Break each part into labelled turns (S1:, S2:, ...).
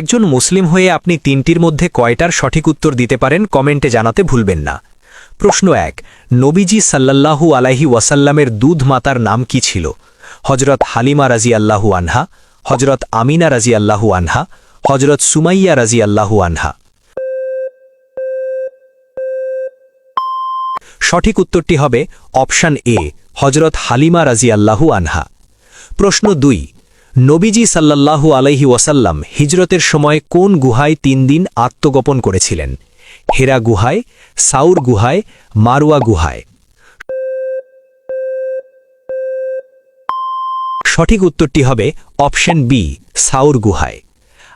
S1: একজন মুসলিম হয়ে আপনি তিনটির মধ্যে কয়টার সঠিক উত্তর দিতে পারেন কমেন্টে জানাতে ভুলবেন না। প্রশ্ন ১, নবীজি সাল্লাল্লাহু আলাইহি ওয়াসাল্লামের দুধ মাতার নাম কি ছিল? হজরত হালিমা রাজিয়াল্লাহু আনহা, হজরত আমিনা রাজিয়াল্লাহু আনহা, হজরত সুমাইয়া রাজিয়াল্লাহু আনহা। সঠিক উত্তরটি হবে অপশান এ, হজরত হালিমা রাজিয়াল্লাহু আনহা। প্রশ্ন ২, নবীজি সাল্লাল্লাহু আলাইহি ওয়াসাল্লাম হিজরতের সময় কোন গুহায় ৩ দিন আত্মগোপন করেছিলেন? হেরা গুহায়, সাউর গুহায়, মারওয়া গুহায়। সঠিক উত্তরটি হবে অপশন বি, সাউর গুহায়।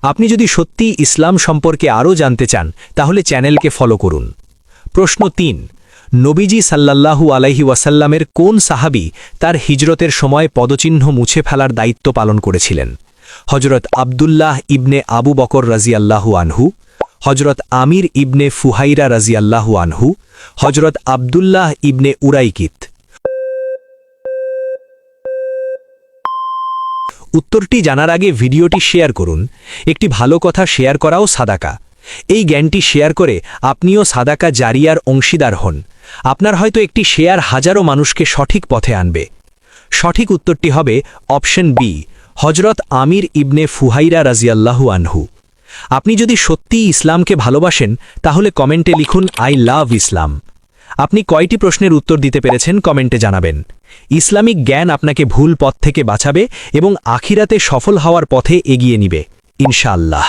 S1: আপনি যদি সত্যিই ইসলাম সম্পর্কে আরও জানতে চান তাহলে চ্যানেলকে ফলো করুন। প্রশ্ন ৩, নবীজি সাল্লাল্লাহু আলাইহি ওয়াসাল্লামের কোন সাহাবী তার হিজরতের সময় পদচিহ্ন মুছে ফেলার দায়িত্ব পালন করেছিলেন? হজরত আবদুল্লাহ ইবনে আবু বকর রাজিয়াল্লাহু আনহু, হজরত আমির ইবনে ফুহাইরা রাজিয়াল্লাহু আনহু, হজরত আবদুল্লাহ ইবনে উরাইকিত। উত্তরটি জানার আগে ভিডিওটি শেয়ার করুন। একটি ভালো কথা শেয়ার করাও সাদাকা। এই জ্ঞানটি শেয়ার করে আপনিও সাদাকা জারিয়ার অংশীদার হন। আপনার হয়তো একটি শেয়ার হাজারো মানুষকে সঠিক পথে আনবে। সঠিক উত্তরটি হবে অপশন বি, হজরত আমির ইবনে ফুহাইরা রাজিয়াল্লাহু আনহু। আপনি যদি সত্যিই ইসলামকে ভালোবাসেন তাহলে কমেন্টে লিখুন আই লাভ ইসলাম। আপনি কয়টি প্রশ্নের উত্তর দিতে পেরেছেন কমেন্টে জানাবেন। ইসলামিক জ্ঞান আপনাকে ভুল পথ থেকে বাঁচাবে এবং আখিরাতে সফল হওয়ার পথে এগিয়ে নিবে ইনশাআল্লাহ।